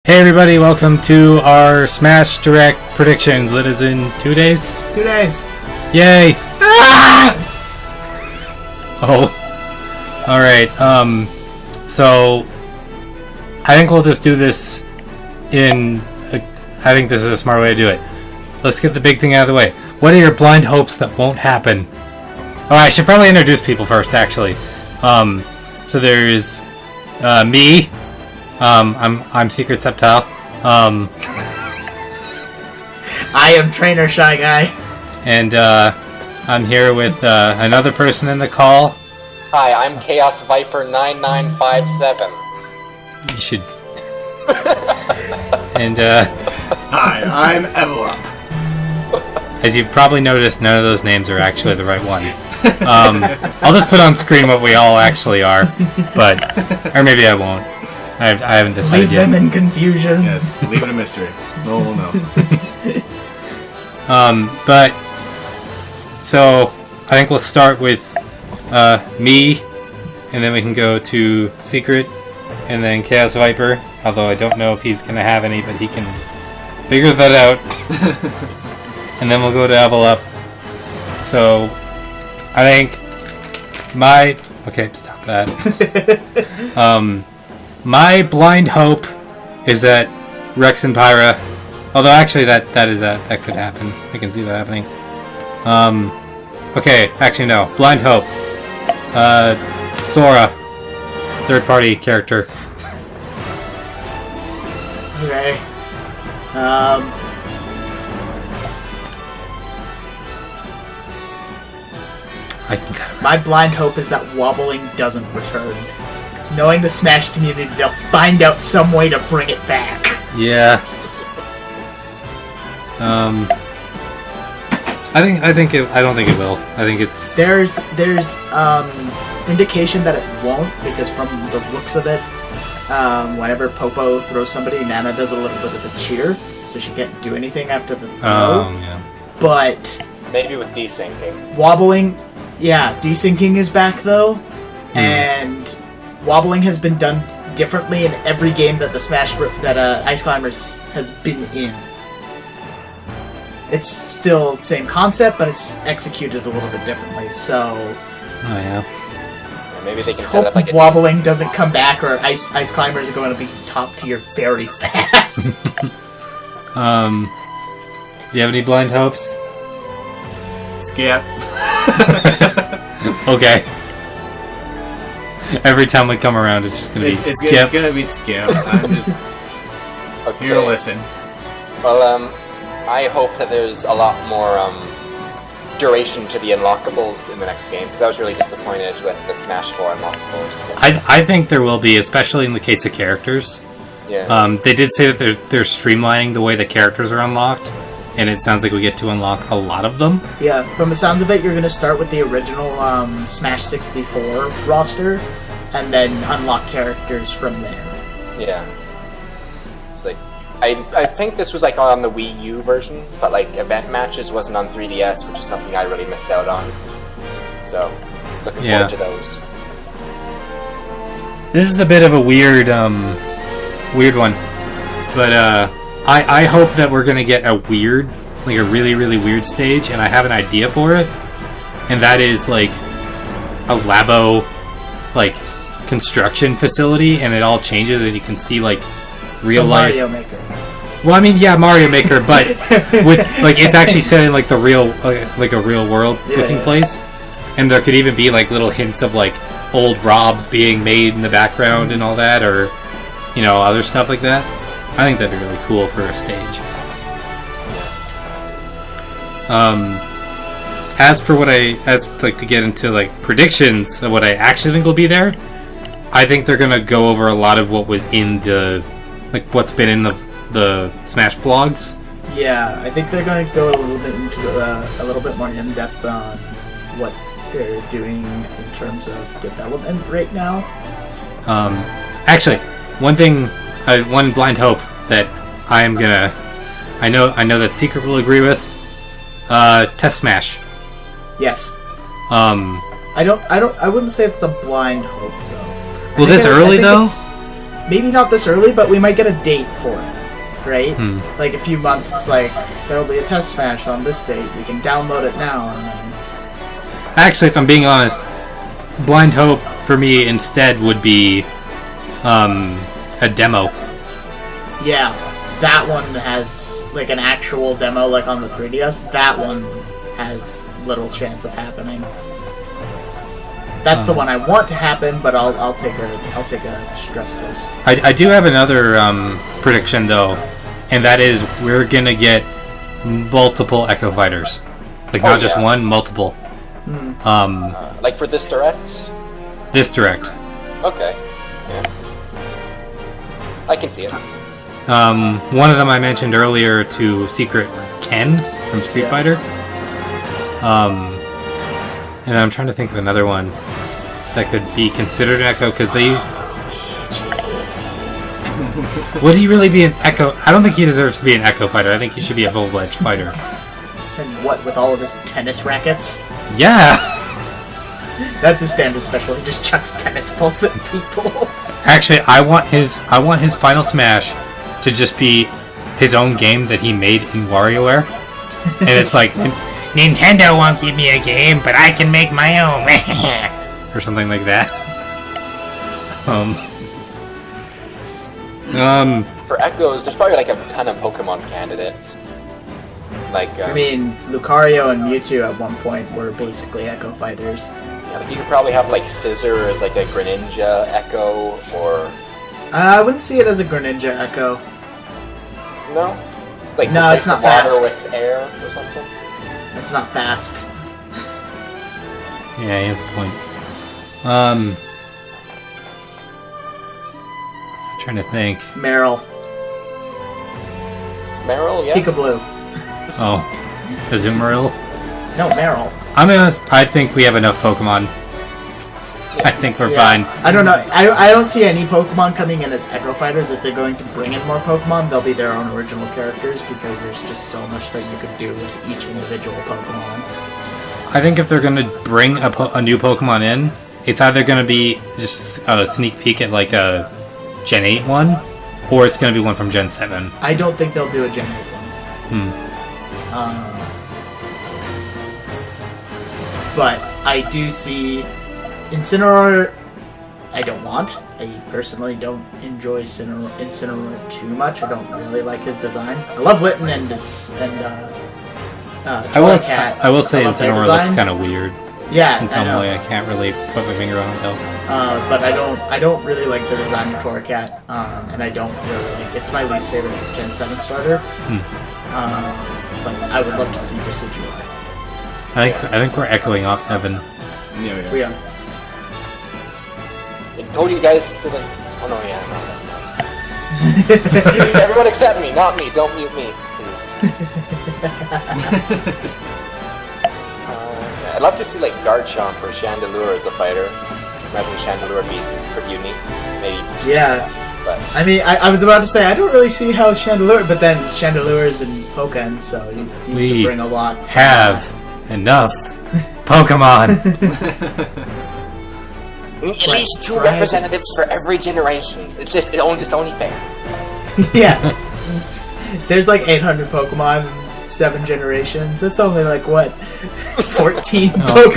Hey everybody, welcome to our Smash Direct predictions. It is in 2 days? 2 days. Yay! Ah! Oh. Alright, so I think we'll just do this I think this is a smart way to do it. Let's get the big thing out of the way. What are your blind hopes that won't happen? Oh, I should probably introduce people first, actually. So there's me. I'm SecretSceptile. I am Trainer Shy Guy. And I'm here with another person in the call. Hi, I'm ChaosViper9957. You should. And Hi, I'm Evelup. as you've probably noticed, none of those names are actually the right one. I'll just put on screen what we all actually are, or maybe I won't. I haven't decided Leave yet. them in confusion. Yes, leave it a mystery. No one will know. But so I think we'll start with me, and then we can go to Secret, and then Chaos Viper. Although I don't know if he's gonna have any, but he can figure that out. And then we'll go to Evelup. So I think stop that. My blind hope is that Rex and Pyra, although actually that could happen. I can see that happening. Okay, actually no. Blind hope. Sora, third party character. Okay. My blind hope is that wobbling doesn't return. Because knowing the Smash community, they'll find out some way to bring it back. Yeah. I don't think it will. I think it's There's indication that it won't, because from the looks of it, whenever Popo throws somebody, Nana does a little bit of a cheer, so she can't do anything after the throw. yeah. But Maybe with desyncing. wobbling, yeah, desyncing is back though, and wobbling has been done differently in every game that Ice Climbers has been in. It's still the same concept, but it's executed a little bit differently. So, Oh yeah. Yeah, maybe they just can set hope up like a wobbling doesn't come back, or Ice Climbers are going to be top tier very fast. Do you have any blind hopes? Skip. Okay. Every time we come around, it's just gonna be It's skip. gonna be Skip. I'm just Okay. here to listen. Well, I hope that there's a lot more duration to the unlockables in the next game, because I was really disappointed with the Smash 4 unlockables. I think there will be, especially in the case of characters. Yeah. They did say that they're streamlining the way the characters are unlocked, and it sounds like we get to unlock a lot of them. Yeah, from the sounds of it, you're going to start with the original Smash 64 roster, and then unlock characters from there. Yeah. It's like I think this was like on the Wii U version, but like event matches wasn't on 3DS, which is something I really missed out on. So, looking forward to those. This is a bit of a weird one, but I hope that we're gonna get a really, really weird stage, and I have an idea for it, and that is like a labo, like construction facility, and it all changes, and you can see like real life. Mario Maker. Well, I mean, yeah, Mario Maker, but with like it's actually set in like the real, like a real world looking place, and there could even be like little hints of like old ROBs being made in the background and all that, or other stuff like that. I think that'd be really cool for a stage. As to get into like predictions of what I actually think will be there, I think they're gonna go over a lot of what was in what's been in the Smash blogs. Yeah, I think they're going to go a little bit into a little bit more in depth on what they're doing in terms of development right now. Actually, one blind hope that I know that Secret will agree with. Test Smash. Yes. I I wouldn't say it's a blind hope though. Well, this early though. maybe not this early, but we might get a date for it, right? Like a few months, it's like, there'll be a test smash on this date, we can download it now, and then... Actually, if I'm being honest, Blind Hope for me instead would be a demo. Yeah, that one has like an actual demo, like on the 3DS. That one has little chance of happening. That's the one I want to happen, but I'll take a stress test. I do have another prediction though, and that is we're gonna get multiple Echo Fighters, like not just one, multiple. Like for this direct? This direct. Okay. Yeah. I can see it. One of them I mentioned earlier to Secret was Ken from Street Fighter. And I'm trying to think of another one that could be considered an Echo, because they... Would he really be an Echo? I don't think he deserves to be an Echo Fighter. I think he should be a full-fledged fighter. And what, with all of his tennis rackets? Yeah! That's his standard special. He just chucks tennis balls at people. Actually, I want his Final Smash to just be his own game that he made in WarioWare. And it's like, Nintendo won't give me a game, but I can make my own. Or something like that. For Echoes, there's probably like a ton of Pokemon candidates. Like, I mean, Lucario and Mewtwo at one point were basically Echo Fighters. yeah, like you could probably have like Scissor as like a Greninja Echo, or I wouldn't see it as a Greninja Echo. no, like No, it's not water fast. with air or something. It's not fast. Yeah, he has a point. I'm trying to think. Meryl. Meryl, yeah. Peekaboo. Oh, Azumarill. No, Meryl. I'm honest, I think we have enough Pokemon. I think we're fine. I don't know. I don't see any Pokemon coming in as Echo Fighters. If they're going to bring in more Pokemon, they'll be their own original characters, because there's just so much that you could do with each individual Pokemon. I think if they're going to bring a new Pokemon in, it's either going to be just a sneak peek at like a Gen 8 one, or it's going to be one from Gen 7. I don't think they'll do a Gen 8 one. But I do see Incineroar. I don't want. I personally don't enjoy Incineroar too much. I don't really like his design. I love Litten and Torracat. I will say love their Incineroar looks designs. kind of weird Yeah, in I some know. way. I can't really put my finger on it though. But I don't really like the design of Torracat, and I don't really like. It's my least favorite Gen 7 starter. But I would love to see Decidueye. I think we're echoing off Evan. Yeah, We are. Go to you guys to the. Oh no, yeah, no. Everyone except me, not me. Don't mute me, please. I'd love to see like Garchomp or Chandelure as a fighter. Imagine Chandelure would be pretty unique. Maybe. Yeah. But I mean, I was about to say I don't really see how Chandelure, but then Chandelure is in Pokken, so you We can bring a lot. from have that. enough Pokemon. at least two Right. representatives for every generation. It's only fair. Yeah. There's like 800 Pokemon in 7 generations. That's only like what 14 Oh,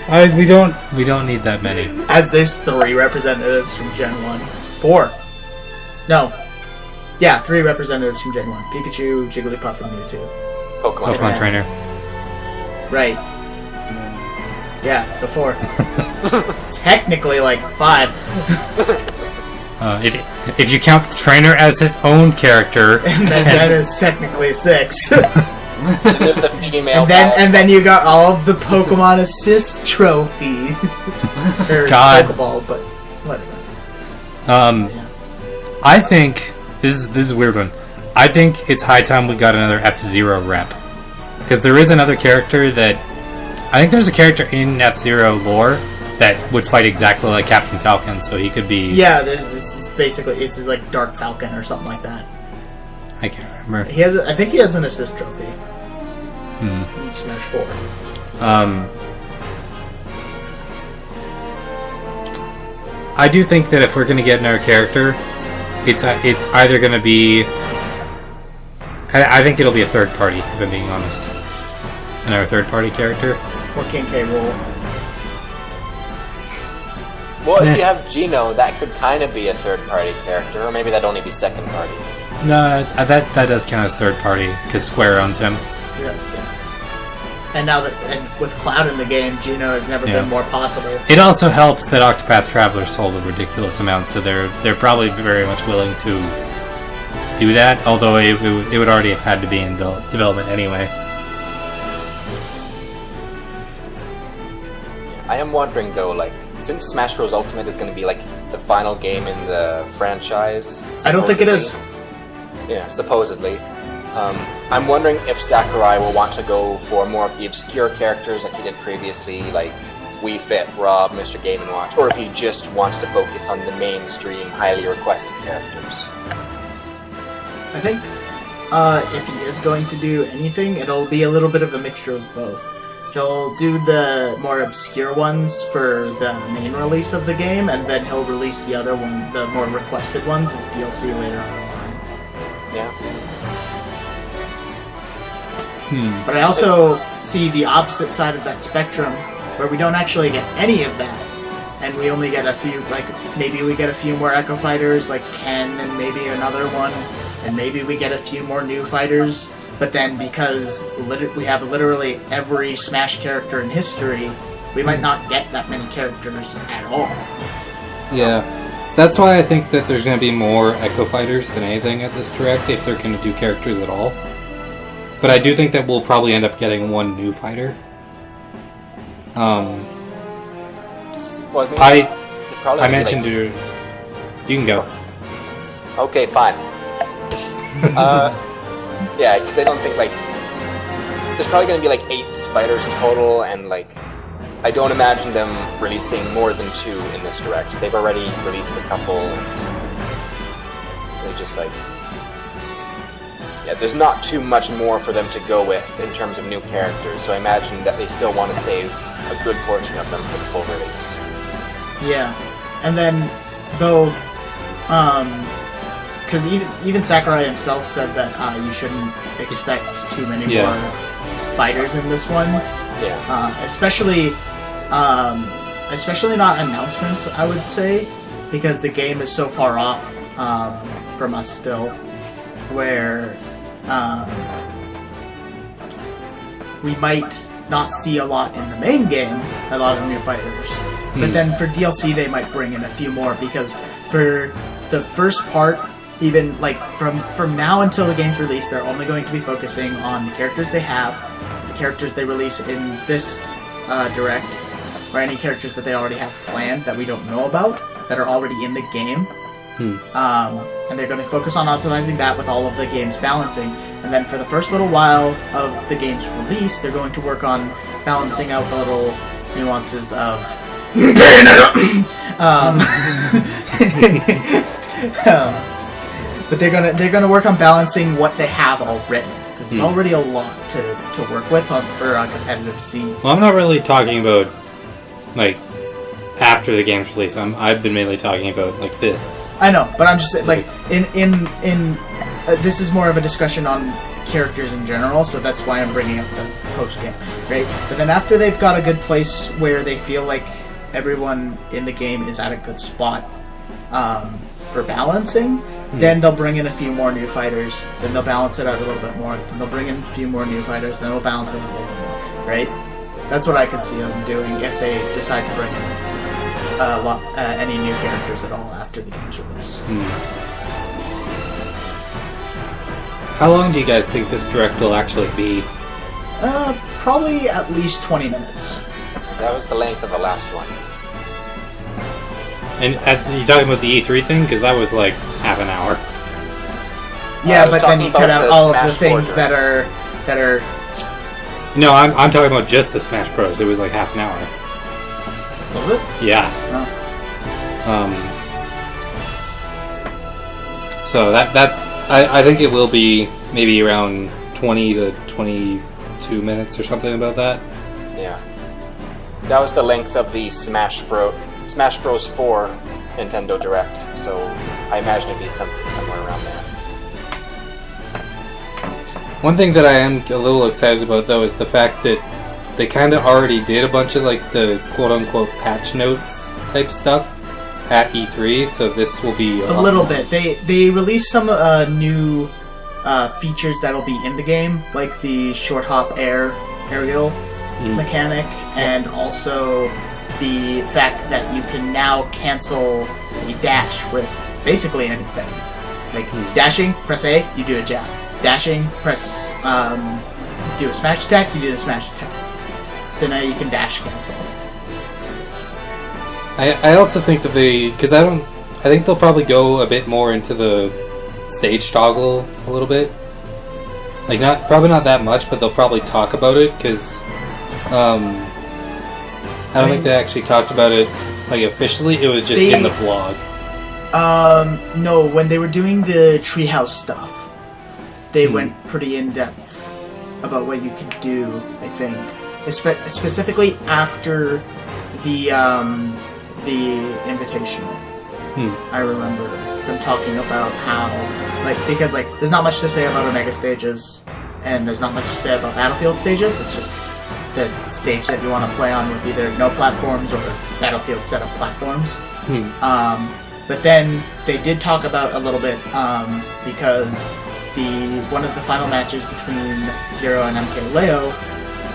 Pokemon. we don't need that many. As there's 3 representatives from Gen 1. 4. No. Yeah, 3 representatives from Gen 1. Pikachu, Jigglypuff, and Mewtwo. Pokemon Trainer. Right. Yeah, so 4. Technically like 5. If you count the trainer as his own character, And then it's technically 6. And there's the female. And then you got all of the Pokemon Assist trophies. Or God. Pokeball, but whatever. I think this is a weird one. I think it's high time we got another F-Zero rep, because there is another character that I think there's a character in F-Zero lore that would fight exactly like Captain Falcon, so he could be. Yeah, it's basically it's like Dark Falcon or something like that. I can't remember. I think he has an assist trophy. In Smash 4. I do think that if we're going to get another character, it's either going to be... I think it'll be a third party, if I'm being honest. Another third party character. Or King K. Rool. Well, if you have Gino, that could kind of be a third-party character, or maybe that'd only be second-party. No, that does count as third party, because Square owns him. Yeah. And now that with Cloud in the game, Gino has never been more possible. It also helps that Octopath Traveler sold a ridiculous amount, so they're probably very much willing to do that, although it would already have had to be in development anyway. I am wondering, though, like, since Smash Bros. Ultimate is going to be, like, the final game in the franchise... I don't think it is. Yeah, supposedly. I'm wondering if Sakurai will want to go for more of the obscure characters like he did previously, like Wii Fit, Rob, Mr. Game & Watch, or if he just wants to focus on the mainstream, highly requested characters. I think if he is going to do anything, it'll be a little bit of a mixture of both. He'll do the more obscure ones for the main release of the game, and then he'll release the other one, the more requested ones, as DLC later on in the line. Yeah. But I also see the opposite side of that spectrum, where we don't actually get any of that, and we only get a few, like, maybe we get a few more Echo Fighters, like Ken and maybe another one, and maybe we get a few more new fighters, but then because we have literally every Smash character in history, we might not get that many characters at all. Yeah. That's why I think that there's going to be more Echo Fighters than anything at this Direct, if they're going to do characters at all. But I do think that we'll probably end up getting one new fighter. Well, I mentioned like... You can go. Okay, fine. Yeah, because I don't think, like... There's probably going to be, like, 8 fighters total, and, like... I don't imagine them releasing more than 2 in this Direct. They've already released a couple, and... They just, like... Yeah, there's not too much more for them to go with in terms of new characters, so I imagine that they still want to save a good portion of them for the full release. Yeah, and then, though, because even Sakurai himself said that you shouldn't expect too many more fighters in this one. Yeah. Especially not announcements, I would say, because the game is so far off from us still, where we might not see a lot in the main game, a lot of new fighters. But then for DLC they might bring in a few more, because for the first part, even like from now until the game's release, they're only going to be focusing on the characters they have, the characters they release in this Direct, or any characters that they already have planned that we don't know about, that are already in the game. And they're going to focus on optimizing that with all of the game's balancing. And then for the first little while of the game's release, they're going to work on balancing out the little nuances of... but they're gonna work on balancing what they have already, because it's already a lot to work with for a competitive scene. Well, I'm not really talking about like after the game's release. I've been mainly talking about like this. I know, but I'm just like in this is more of a discussion on characters in general, so that's why I'm bringing up the post game, right? But then after they've got a good place where they feel like everyone in the game is at a good spot for balancing, then they'll bring in a few more new fighters, then they'll balance it out a little bit more, then they'll bring in a few more new fighters, then they'll balance it out a little bit more, right? That's what I could see them doing if they decide to bring in any new characters at all after the game's release. How long do you guys think this Direct will actually be? Probably at least 20 minutes. That was the length of the last one. And you talking about the E3 thing? Because that was like half an hour. Yeah, but then you could have all of the things that are. No, I'm talking about just the Smash Bros. It was like half an hour. Was it? Yeah. Oh. So I think it will be maybe around 20 to 22 minutes or something about that. Yeah. That was the length of the Smash Bros. 4 Nintendo Direct, so I imagine it'd be somewhere around there. One thing that I am a little excited about, though, is the fact that they kind of already did a bunch of like the quote-unquote patch notes type stuff at E3, so this will be a little bit. They released some new features that'll be in the game, like the short hop aerial mechanic, and also the fact that you can now cancel a dash with basically anything. Like dashing, press A, you do a jab. Dashing, press do a smash attack, you do the smash attack. So now you can dash cancel. I also think that I think they'll probably go a bit more into the stage toggle a little bit. Like probably not that much, but they'll probably talk about it because I don't think they actually talked about it like officially. It was just in the blog. No, when they were doing the treehouse stuff, they went pretty in depth about what you could do. I think, specifically after the Invitational. I remember them talking about how, because there's not much to say about Omega stages, and there's not much to say about Battlefield stages. It's just the stage that you want to play on with either no platforms or Battlefield setup platforms. But then they did talk about a little bit because one of the final matches between Zero and MKLeo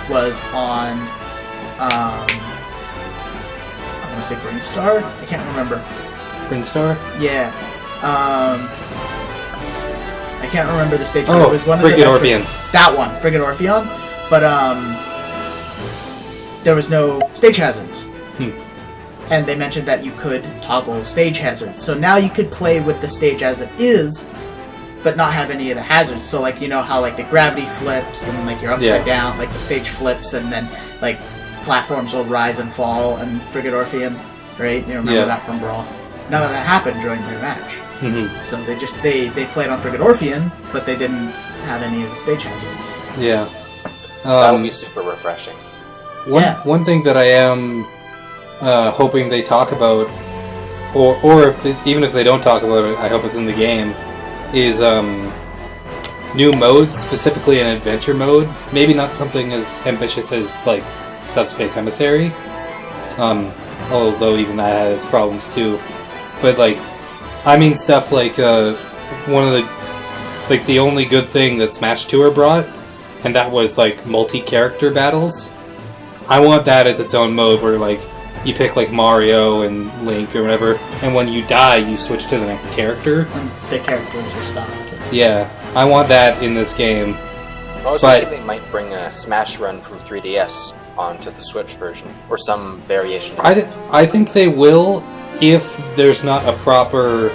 was on I want to say Brinstar? I can't remember. Brinstar? Yeah. I can't remember the stage. Oh, it was one Frigate of the Orpheon. That one, Frigate Orpheon. But there was no stage hazards. And they mentioned that you could toggle stage hazards. So now you could play with the stage as it is, but not have any of the hazards. So you know how the gravity flips and you're upside down, the stage flips and then platforms will rise and fall and Frigate Orpheon, right? You remember that from Brawl. None of that happened during their match. So they played on Frigate Orpheon, but they didn't have any of the stage hazards. Yeah. That would be super refreshing. One thing that I am hoping they talk about, or even if they don't talk about it, I hope it's in the game, is new modes, specifically an adventure mode. Maybe not something as ambitious as Subspace Emissary, although even that had its problems too. But I mean stuff like one of the only good thing that Smash Tour brought, and that was multi-character battles. I want that as its own mode where you pick Mario and Link or whatever, and when you die you switch to the next character. And the characters are stopped. Yeah, I want that in this game. I was thinking they might bring a Smash Run from 3DS onto the Switch version, or some variation. I think they will if there's not a proper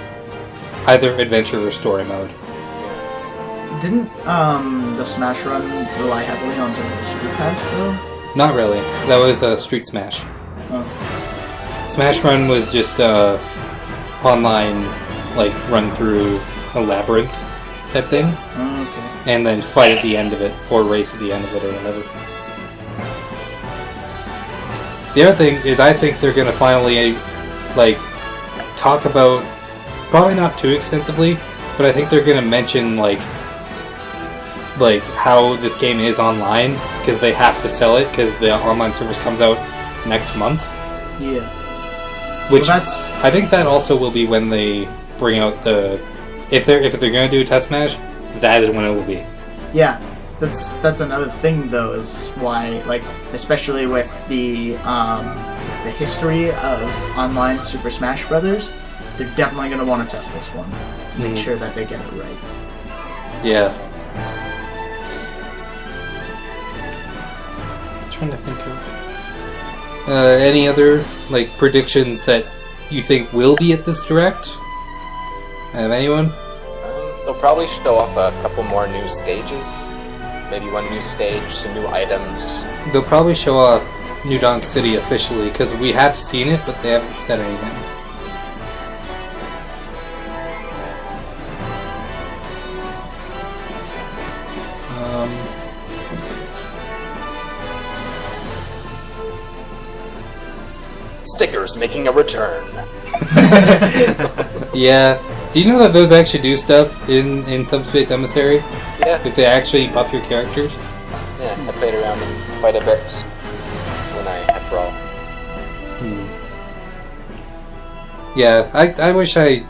either adventure or story mode. Didn't the Smash Run rely heavily on the Street Pass though? Not really. That was Street Smash. Oh. Smash Run was just online, run through a labyrinth type thing. Oh, okay. And then fight at the end of it, or race at the end of it, or whatever. The other thing is, I think they're gonna finally, talk about, probably not too extensively, but I think they're gonna mention, how this game is online, because they have to sell it, because the online service comes out next month. Yeah. Which, well, that's... I think that also will be when they bring out the... If they're gonna do a test match, that is when it will be. Yeah. That's another thing, though, is why, especially with the history of online Super Smash Brothers, they're definitely going to want to test this one to make sure that they get it right. Yeah. I'm trying to think of any other predictions that you think will be at this Direct? Have anyone? They'll probably show off a couple more new stages. Maybe one new stage, some new items. They'll probably show off New Donk City officially, because we have seen it, but they haven't said anything. Stickers making a return. Yeah. Do you know that those actually do stuff in Subspace Emissary? Yeah. Like they actually buff your characters? Yeah, I played around them quite a bit when I had Brawl. Yeah, I wish I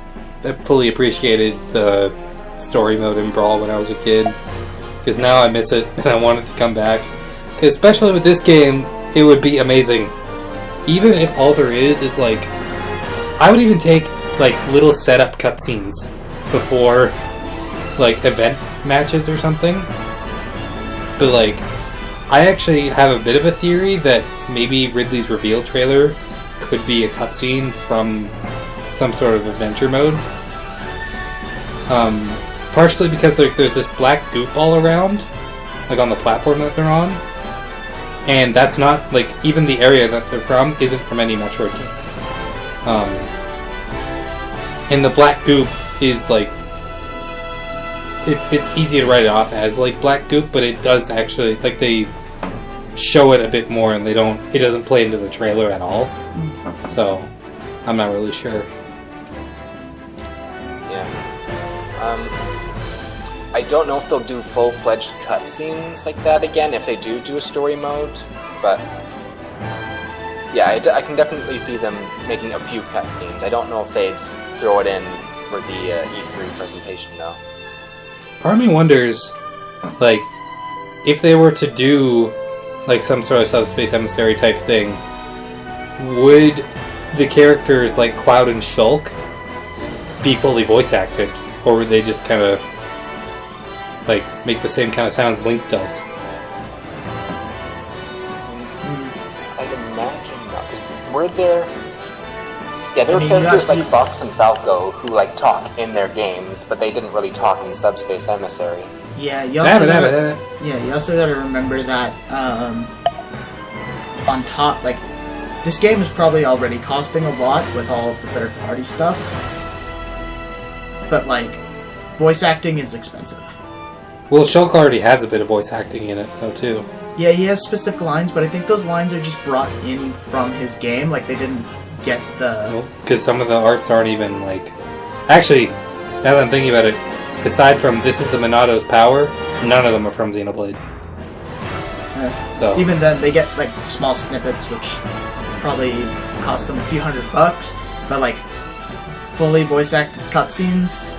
fully appreciated the story mode in Brawl when I was a kid. Because now I miss it and I want it to come back. Because especially with this game, it would be amazing. Even if all there is like... I would even take like little setup cutscenes before like event matches or something. But like, I actually have a bit of a theory that maybe Ridley's reveal trailer could be a cutscene from some sort of adventure mode. Partially because there's this black goop all around, like on the platform that they're on, and that's not like even the area that they're from isn't from any Metroid game. And the black goop is like it's easy to write it off as like black goop, but it does actually like they show it a bit more, and it doesn't play into the trailer at all. So I'm not really sure. Yeah. I don't know if they'll do full-fledged cutscenes like that again if they do a story mode, but yeah, I can definitely see them making a few cutscenes. I don't know if they'd throw it in for the E3 presentation though. Part of me wonders, like, if they were to do like some sort of Subspace Emissary type thing, would the characters like Cloud and Shulk be fully voice acted, or would they just kind of like make the same kind of sounds Link does? I'd imagine not, because were there... Yeah, there were characters like Fox and Falco who like talk in their games, but they didn't really talk in Subspace Emissary. Yeah, you also gotta remember that on top, like, this game is probably already costing a lot with all of the third-party stuff, but like, voice acting is expensive. Well, Shulk already has a bit of voice acting in it, though, too. Yeah, he has specific lines, but I think those lines are just brought in from his game. Like, they didn't get the... Because some of the arts aren't even, like... Actually, now that I'm thinking about it, aside from This is the Monato's Power, none of them are from Xenoblade. So even then, they get, like, small snippets, which probably cost them a few $100, but, like, fully voice-acted cutscenes...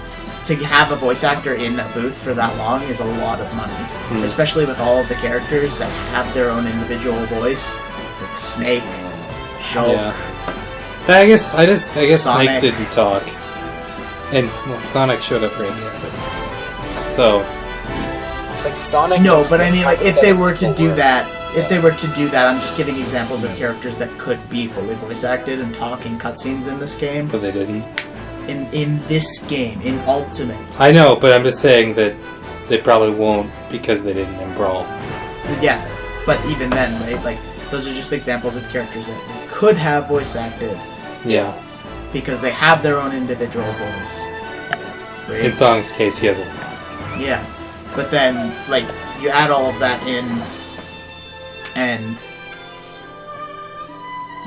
To have a voice actor in a booth for that long is a lot of money, especially with all of the characters that have their own individual voice, like Snake, Shulk. Yeah. I guess Sonic. Snake didn't talk, and well, Sonic showed up right here. So it's like Sonic. No, but I mean, like, if they were to do that, I'm just giving examples of characters that could be fully voice acted and talk in cutscenes in this game. But they didn't. In this game, in Ultimate. I know, but I'm just saying that they probably won't because they didn't in Brawl. Yeah, but even then, right? Like, those are just examples of characters that could have voice acted. Yeah. Because they have their own individual voice. Right? In Sonic's case, he has a... Yeah. But then, like, you add all of that in, and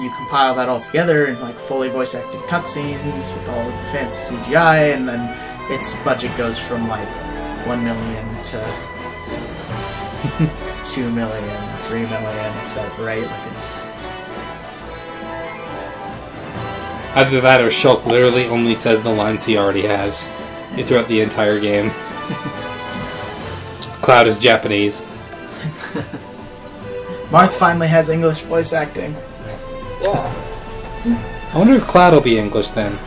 you compile that all together in, like, fully voice-acted cutscenes with all of the fancy CGI, and then its budget goes from, like, 1 million to 2 million, 3 million, etc., right? Like, it's... Either that or Shulk literally only says the lines he already has throughout the entire game. Cloud is Japanese. Marth finally has English voice acting. Yeah. I wonder if Cloud will be English then.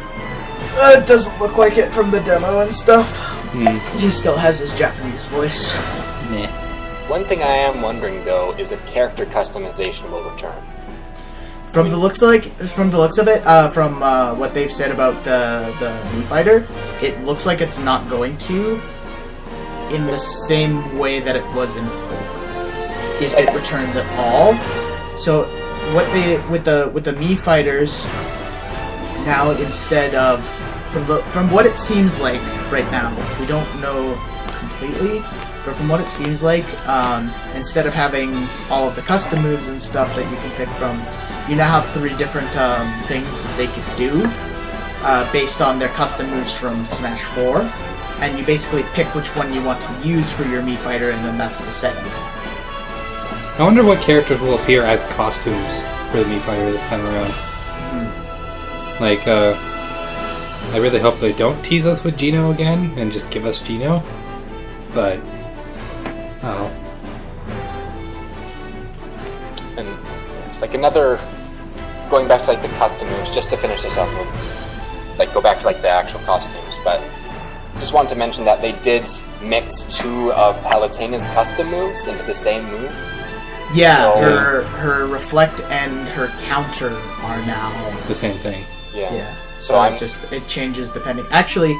It doesn't look like it from the demo and stuff. He still has his Japanese voice. Meh. One thing I am wondering though is if character customization will return. From the looks of it, from what they've said about the Mii Fighter, it looks like it's not going to, in the same way that it was in 4, if it returns at all. So what they with the Mii Fighters now, instead of from what it seems like right now, we don't know completely, but from what it seems like, instead of having all of the custom moves and stuff that you can pick from, you now have 3 different things that they could do based on their custom moves from Smash 4, and you basically pick which one you want to use for your Mii fighter, and then that's the set you have. I wonder what characters will appear as costumes for the Mii Fighter this time around. Like, I really hope they don't tease us with Geno again and just give us Geno. But, oh. And it's like another, going back to like the custom moves, just to finish this off, like go back to like the actual costumes, but just wanted to mention that they did mix 2 of Palutena's custom moves into the same move. Yeah, So- her reflect and her counter are now. The same thing. Yeah. So I'm it changes depending. Actually,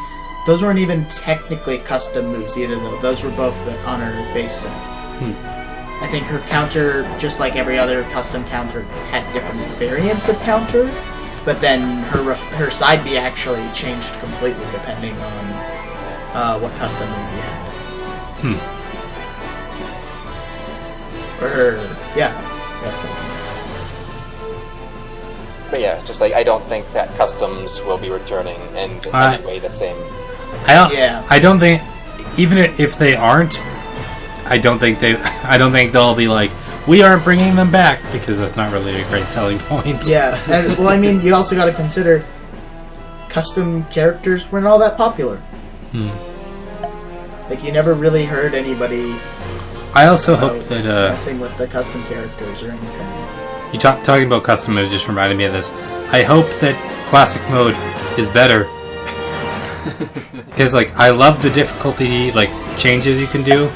those weren't even technically custom moves either, though. Those were both on her base set. I think her counter, just like every other custom counter, had different variants of counter, but then her side B actually changed completely depending on what custom move you had. But yeah, just like I don't think that customs will be returning in any way the same. I don't think, even if they aren't, I don't think they'll be like, we aren't bringing them back, because that's not really a great selling point. Yeah, and, well, I mean, you also got to consider custom characters weren't all that popular. Like, you never really heard anybody. I also hope that messing with the custom characters or anything. you talking about custom modes just reminded me of this. I hope that classic mode is better. Because like I love the difficulty like changes you can do,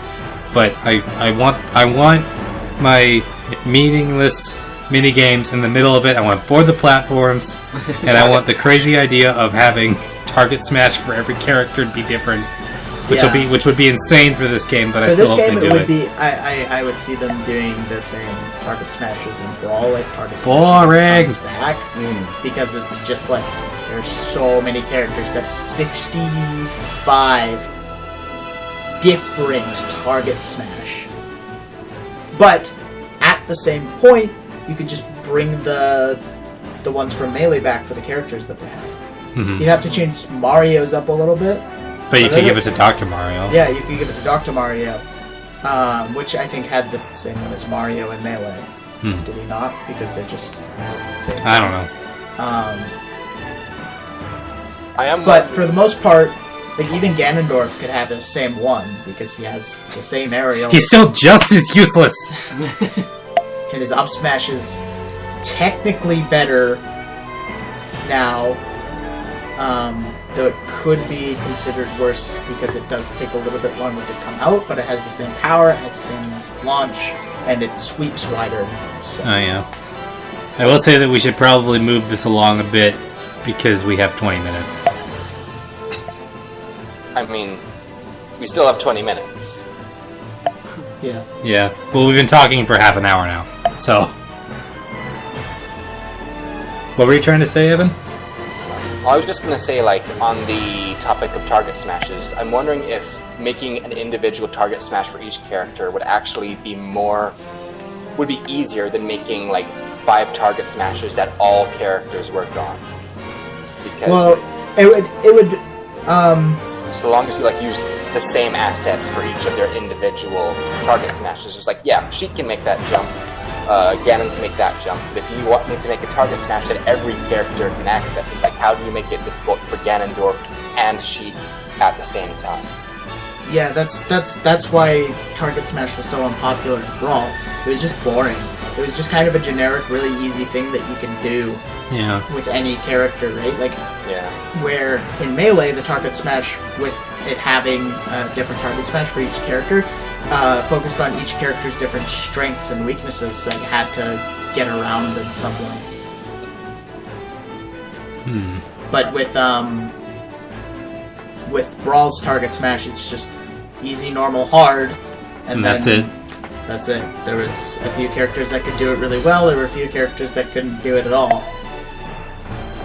but I want my meaningless mini games in the middle of it. I want to board the platforms, and I want the crazy idea of having target smash for every character to be different, which would be insane for this game. But I still hope they do it. I would see them doing the same target smashes in Brawl if target Boring. smash comes back, because it's just like there's so many characters. That's 65 different target smash. But at the same point, you could just bring the ones from Melee back for the characters that they have. You'd have to change Mario's up a little bit. But you could give it to Dr. Mario. Yeah, you could give it to Dr. Mario, which I think had the same one as Mario in Melee. Did he not? Because it just has the same. I don't know. But for the most part, like even Ganondorf could have the same one because he has the same aerial. He's still just as useless. And his up smash is technically better now, though it could be considered worse because it does take a little bit longer to come out, but it has the same power, it has the same launch, and it sweeps wider now. So. Oh yeah. I will say that we should probably move this along a bit because we have 20 minutes. I mean, we still have 20 minutes. Yeah. Yeah. Well, we've been talking for half an hour now, so. What were you trying to say, Evan? I was just going to say, like, on the topic of target smashes, I'm wondering if making an individual target smash for each character would actually be would be easier than making, like, 5 target smashes that all characters work on. Because, it would, so long as you, like, use the same assets for each of their individual target smashes, it's like, yeah, Sheik can make that jump, Ganon can make that jump, but if you want me to make a target smash that every character can access, it's like, how do you make it difficult for Ganondorf and Sheik at the same time? Yeah, that's why target smash was so unpopular in Brawl. It was just boring. It was just kind of a generic, really easy thing that you can do with any character, right? Like, where in Melee, the target smash, with it having a different target smash for each character, focused on each character's different strengths and weaknesses that you had to get around in some way. But with Brawl's target smash, it's just easy, normal, hard, and that's it. That's it. There was a few characters that could do it really well. There were a few characters that couldn't do it at all.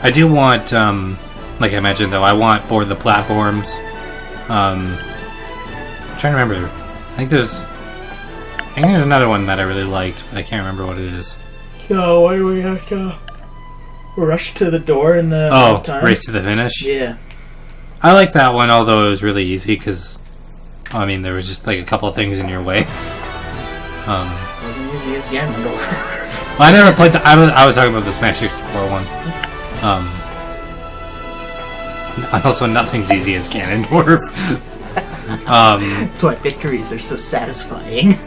I do want, like I mentioned though, I want board the platforms. I'm trying to remember. I think there's another one that I really liked, but I can't remember what it is. So what do we have to? rush to the door in the Oh, time. Race to the Finish? Yeah. I like that one, although it was really easy, because, I mean, there was just, like, a couple of things in your way. Wasn't easy as Ganondorf. Well, I never played the... I was talking about the Smash 64 one. And also, nothing's easy as Ganondorf. That's why victories are so satisfying.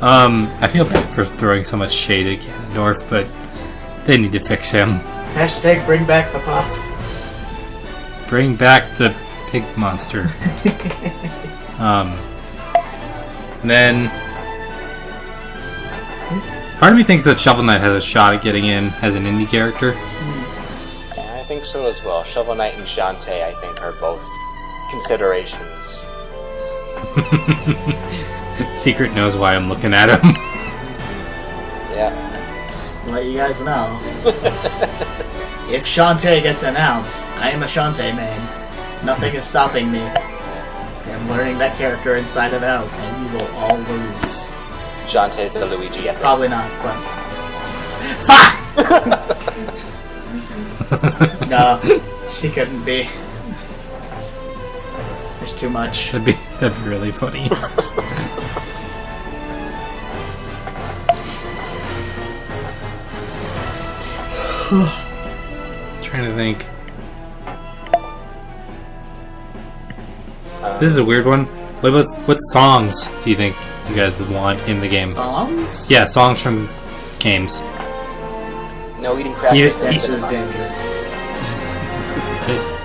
I feel bad for throwing so much shade at Ganondorf, but they need to fix him. Hashtag bring back the puff. Bring back the pig monster. And then... Part of me thinks that Shovel Knight has a shot at getting in as an indie character. Yeah, I think so as well. Shovel Knight and Shantae, I think, are both considerations. Secret knows why I'm looking at him. Yeah. Just to let you guys know. If Shantae gets announced, I am a Shantae main. Nothing is stopping me. I'm learning that character inside and out, and you will all lose. Shantae's a Luigi epic. Probably not, but... Fuck! No, she couldn't be. There's too much. That'd be really funny. Trying to think. This is a weird one. What songs do you think you guys would want in the game? Songs? Yeah, songs from games. No eating crackers. Dance to That's the Danger.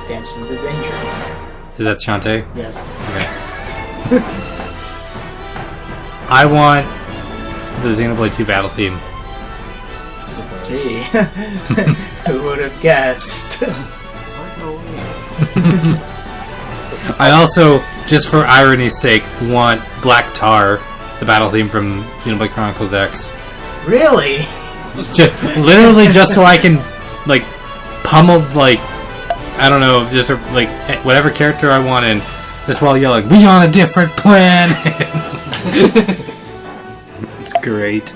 Dance to the Danger. Is that Shantae? Yes. Okay. I want the Xenoblade 2 battle theme. Gee. Who would have guessed? I also, just for irony's sake, want Black Tar, the battle theme from Xenoblade Chronicles X. Really? Literally just so I can, like, pummel, like, I don't know, just, like, whatever character I want in, just while yelling, "We on a different planet!" It's great.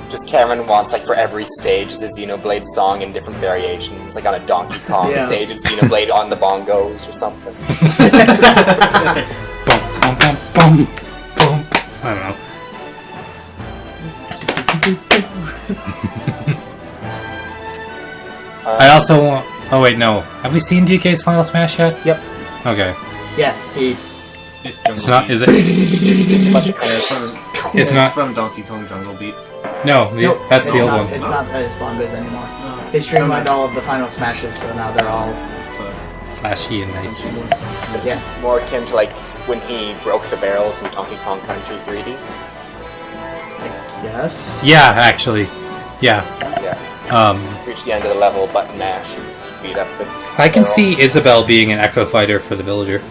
Just Cameron wants, like, for every stage, the Xenoblade song in different variations. Like on a Donkey Kong stage, it's Xenoblade on the bongos or something. Bum, bum, bum, bum, bum. I don't know. I also want... Oh wait, no. Have we seen DK's Final Smash yet? Yep. Okay. Yeah, he... It's not... Is it... It's not... from Donkey Kong Jungle Beat. No, Nope, that's the old not, one. It's not as bongos anymore. They streamlined all of the final smashes, so now they're all... So, Flashy and nice. Yeah. More akin to, like, when he broke the barrels in Donkey Kong Country 3D. Yes? Yeah, actually. Yeah. Yeah. Reach the end of the level, button mash, and beat up the I can barrel. see Isabelle being an Echo Fighter for the villager.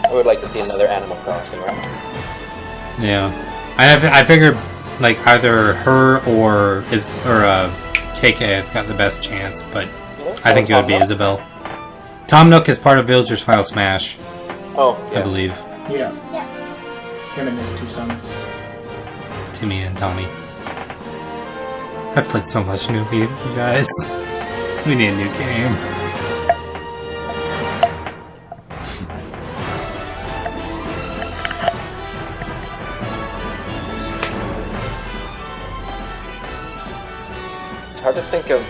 I would like to see another Animal Crossing run. Yeah. I figured, like, either her or KK have got the best chance, but I think it would be Isabelle. Tom Nook is part of Villager's Final Smash, Oh, yeah. I believe. Yeah. Him and his two sons. Timmy and Tommy. I've played so much New Leaf, you guys. We need a new game. It's hard to think of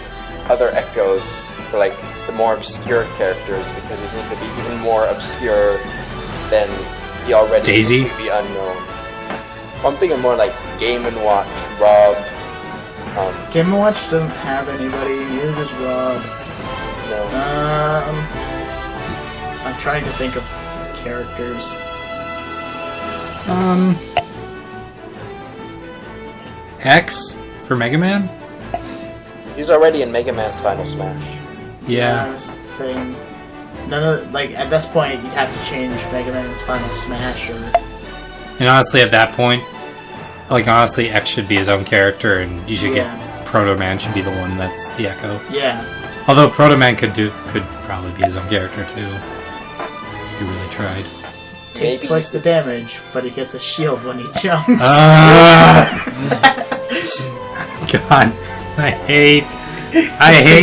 other echoes for, like, the more obscure characters, because it needs to be even more obscure than the already Daisy? completely unknown. Well, I'm thinking more like Game & Watch, Rob, Game & Watch doesn't have anybody, neither does Rob. no. I'm trying to think of characters. X for Mega Man? He's already in Mega Man's Final Smash. Yeah. That's the thing. None of, like, at this point, you'd have to change Mega Man's Final Smash, or... And honestly, at that point, like, honestly, X should be his own character, and you should get Proto Man should be the one that's the Echo. Yeah. Although Proto Man could probably be his own character too. He really tried. Takes Maybe twice you the damage, but he gets a shield when he jumps. God, I hate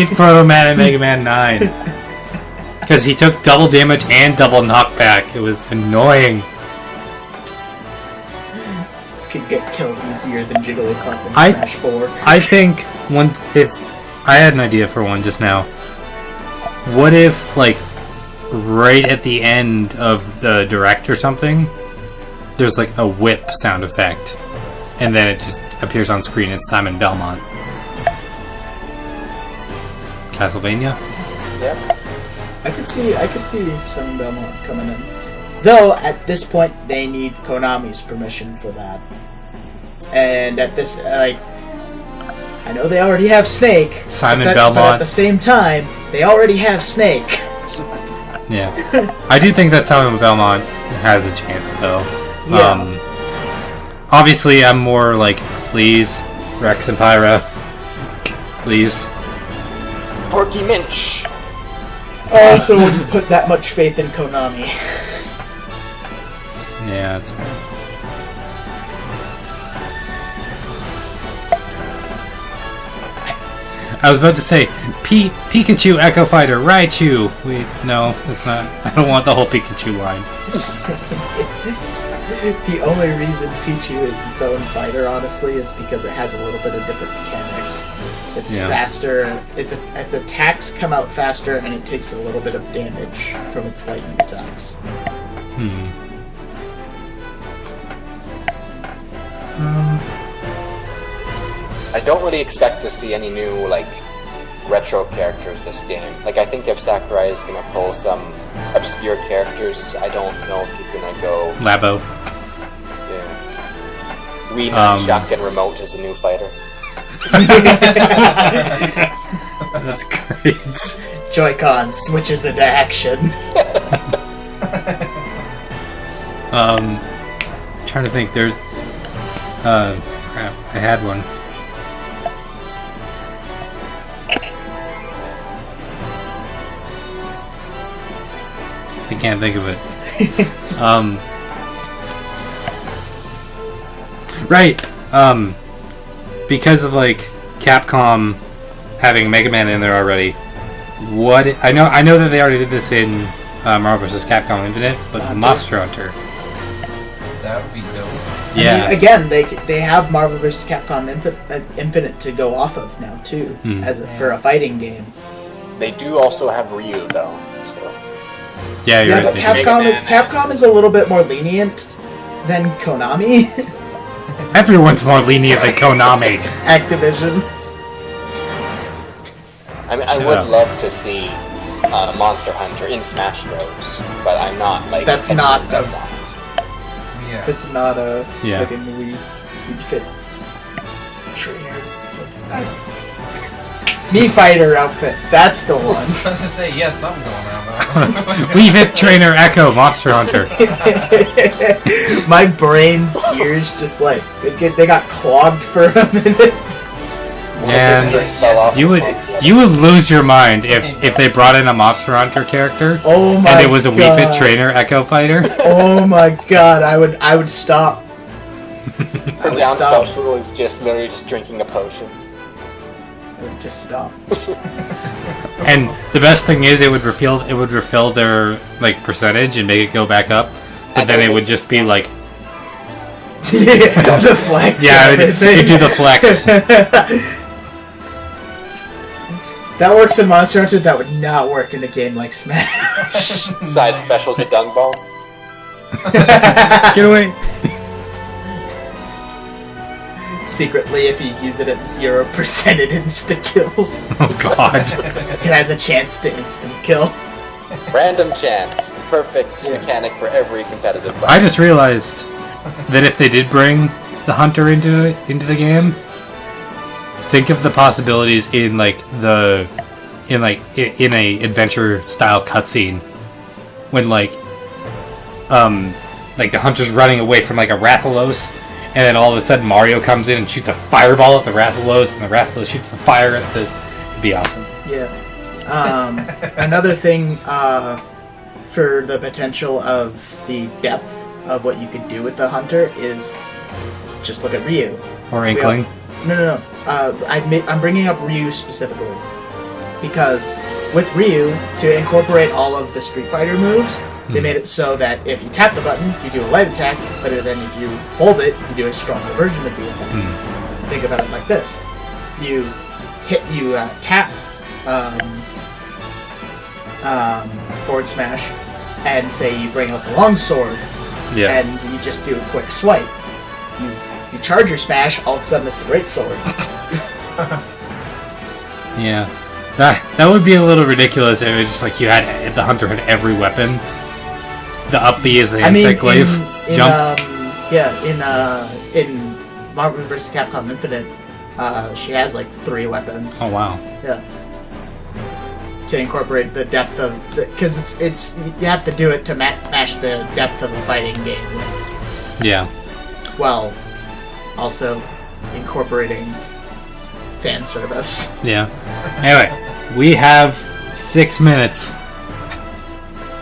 Proto Man and Mega Man 9. Because he took double damage and double knockback. It was annoying. Could get killed easier than Jigglypuff in I- Smash 4. I think if I had an idea for one just now. What if, like, right at the end of the direct or something, there's like a whip sound effect, and then it just appears on screen. It's Simon Belmont. Castlevania. Yeah. I could see Simon Belmont coming in. Though, at this point, they need Konami's permission for that. And at this, I know they already have Snake. Simon but Belmont. at the same time, they already have Snake. Yeah. I do think that Simon Belmont has a chance, though. Yeah. Obviously, I'm more like, please, Rex and Pyra. Please. Porky Minch. I also wouldn't put that much faith in Konami. Yeah, that's fair. I was about to say, Pikachu Echo Fighter, Raichu! Wait, no, that's not. I don't want the whole Pikachu line. The only reason Pichu is its own fighter, honestly, is because it has a little bit of different mechanics. It's faster, its attacks come out faster, and it takes a little bit of damage from its lightning attacks. I don't really expect to see any new, like, retro characters this game. Like, I think if Sakurai is gonna pull some obscure characters, I don't know if he's gonna go... Labo. Yeah. Wii Shotgun Remote is a new fighter. That's great. Joy-Con switches into action. Trying to think, there's... crap, I had one. I can't think of it. Right. Because of like Capcom having Mega Man in there already. What I know that they already did this in Marvel vs. Capcom Infinite, but Monster Hunter. That would be dope. Yeah. I mean, again, they have Marvel vs. Capcom Infinite to go off of now too, for a fighting game. They do also have Ryu, though. So. Yeah, you're Yeah, right. but Capcom is a little bit more lenient than Konami. Everyone's more lenient than Konami. Activision. I mean, I would love to see Monster Hunter in Smash Bros, but I'm not like. That's not. That's Yeah. It's not a Yeah. like a Wii Fit trainer. Me Fighter outfit. That's the one. I was gonna say, yeah, something going on. Weave It Trainer Echo Monster Hunter. My brain's ears just like they got clogged for a minute. Man, you would lose your mind if they brought in a Monster Hunter character Oh my and it was a Wii god. Fit Trainer Echo Fighter. Oh my god, I would stop. The down special is just literally just drinking a potion. I would just stop. And the best thing is it would refill their like percentage and make it go back up. But then it would just be like The flex. yeah, it do the flex. That works in Monster Hunter. That would not work in a game like Smash. Side specials a dung ball. Get away. Secretly, if you use it at 0%, it insta kills. Oh god. It has a chance to instant kill. Random chance, the perfect mechanic for every competitive fight. I just realized that if they did bring the hunter into the game, think of the possibilities in a adventure style cutscene when like the hunter's running away from like a Rathalos, and then all of a sudden Mario comes in and shoots a fireball at the Rathalos, and the Rathalos shoots the fire at the. It'd be awesome. Yeah. Another thing for the potential of the depth of what you could do with the hunter is just look at Ryu. Or Inkling. No. I'm bringing up Ryu specifically because with Ryu, to incorporate all of the Street Fighter moves, they made it so that if you tap the button, you do a light attack, but then if you hold it, you do a stronger version of the attack. Think about it like this: you tap forward smash, and say you bring out the long sword, and you just do a quick swipe. You charge your smash, all of a sudden it's the great sword. Yeah. That would be a little ridiculous if it was just like the hunter had every weapon. The up B is the insect glaive. Jump. In Marvel vs. Capcom Infinite, she has like 3 weapons. Oh wow. Yeah. To incorporate the depth of because it's you have to do it to match the depth of a fighting game. Yeah. Well, also incorporating fan service. Yeah. Anyway, we have 6 minutes.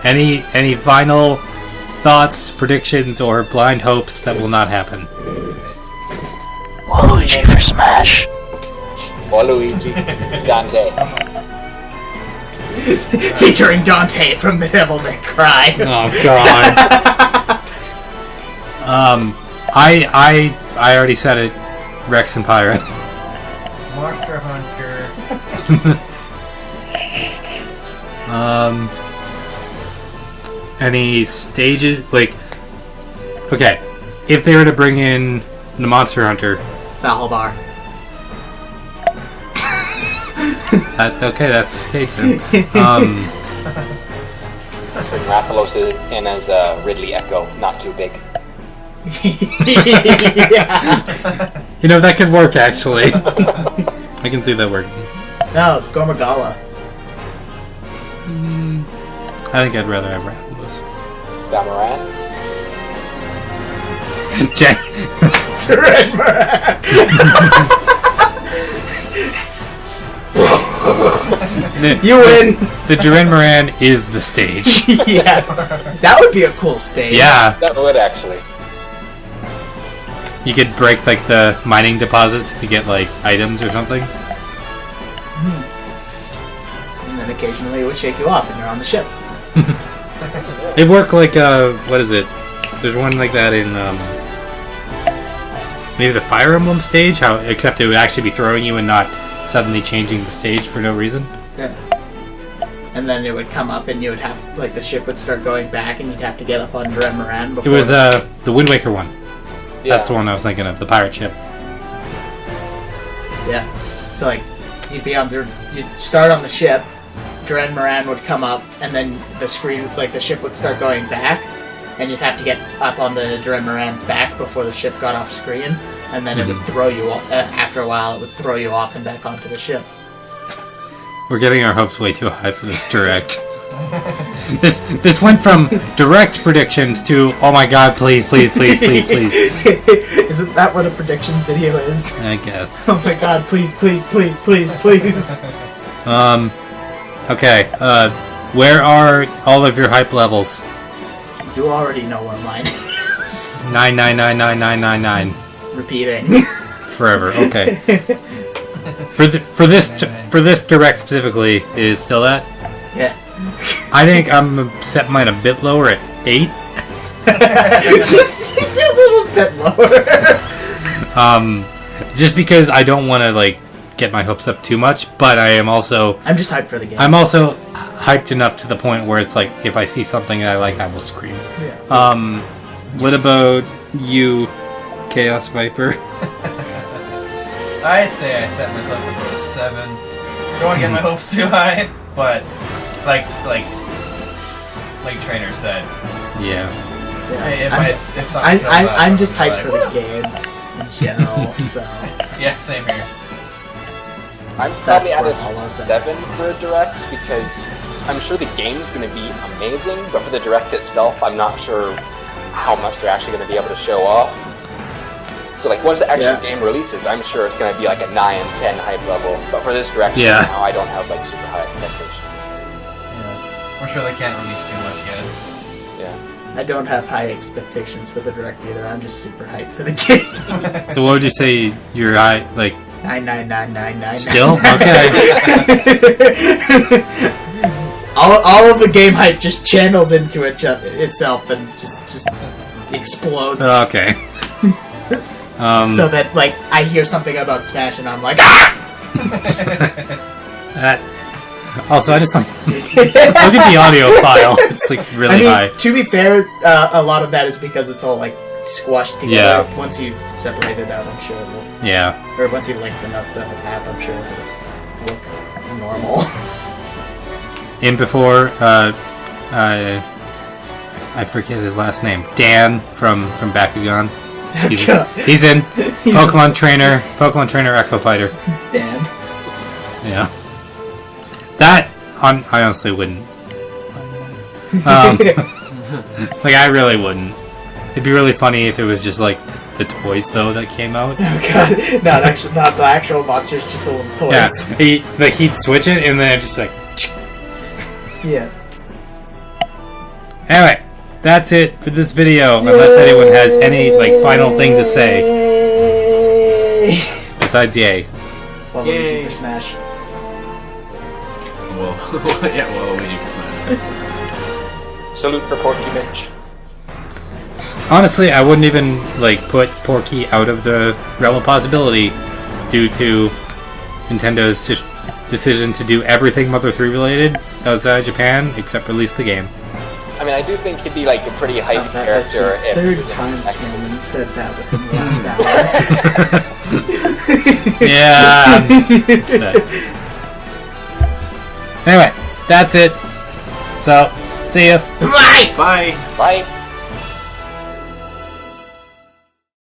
Any final thoughts, predictions, or blind hopes that will not happen? Waluigi for Smash. Waluigi, Dante. Featuring Dante from the Devil May Cry. Oh god. I already said it. Rex and Pyra. Monster Hunter. Any stages like? Okay, if they were to bring in the Monster Hunter, Valbar. okay, that's the stage then. Bring Rathalos in as Ridley Echo, not too big. Yeah. You know, that could work actually. I can see that working. No, Gormagala. I think I'd rather have Rathalos. Damaran? You win. The Duran Moran is the stage. Yeah, that would be a cool stage. Yeah, That would actually. you could break like the mining deposits to get like items or something. And then occasionally it would shake you off, and you're on the ship. It worked like what is it? There's one like that in maybe the Fire Emblem stage. How except it would actually be throwing you and not suddenly changing the stage for no reason. Yeah. And then it would come up, and you would have like the ship would start going back, and you'd have to get up on Duran Moran It before. was the Wind Waker one. Yeah. That's the one I was thinking of. The pirate ship. Yeah. So like, you'd start on the ship. Duran Moran would come up, and then the screen, like the ship would start going back, and you'd have to get up on the Duran Moran's back before the ship got off screen, and then it would throw you. After a while, it would throw you off and back onto the ship. We're getting our hopes way too high for this direct. This went from direct predictions to oh my god, please. Isn't that what a prediction video is? I guess. Oh my god, please. Okay. Where are all of your hype levels? You already know where mine is. 9999999. Repeating. Forever. Okay. For this direct specifically is still at. Yeah. I think I'm set mine a bit lower at 8. just a little bit lower. Just because I don't want to like get my hopes up too much, but I'm just hyped for the game. I'm also hyped enough to the point where it's like if I see something that I like, I will scream. Yeah. What about you, Chaos Viper? I'd say I set myself up for a 7. Don't want to get my hopes too high, but like Trainer said, Yeah. if something shows up, I'm just I'll be hyped for like, the game in general. So yeah, same here. I'm probably at a That's where all of that 7 for a direct because I'm sure the game's going to be amazing, but for the direct itself, I'm not sure how much they're actually going to be able to show off. So like once the actual game releases, I'm sure it's going to be like a 9, 10 hype level. But for this direct, now I don't have like super high expectations. Yeah. We're sure they can't release too much yet. Yeah. I don't have high expectations for the direct either. I'm just super hyped for the game. So what would you say your eye like 99999. still? Okay. all of the game hype just channels into itself and just explodes. Okay. So that like I hear something about Smash and I'm like, ah! Also, I just like look at the audio file. It's like really high. To be fair, a lot of that is because it's all like squashed together. Yeah. Once you separate it out, I'm sure it will. Yeah. Or once you lengthen up the app, I'm sure it will look normal. In before, I forget his last name. Dan from Bakugan. He's in Pokemon Trainer Echo Fighter. Dan. Yeah. That I honestly wouldn't. Like I really wouldn't. It'd be really funny if it was just like the toys though that came out. Oh god, not the actual monsters, just the little toys. Yeah, he'd switch it and then it'd just be like. Yeah. Anyway, that's it for this video. Unless anyone has any like final thing to say besides yay. Well, Yay. for Smash. Well, yeah, well, Luigi for Smash. Salute for Porky Mitch. Honestly, I wouldn't even like put Porky out of the realm of possibility due to Nintendo's just decision to do everything Mother 3 related outside Japan except release the game. I mean, I do think he'd be like a pretty hype character if he third was in time X. Cameron said that within the last hour. Yeah. Anyway, that's it. So, see ya. Bye! Bye! Bye.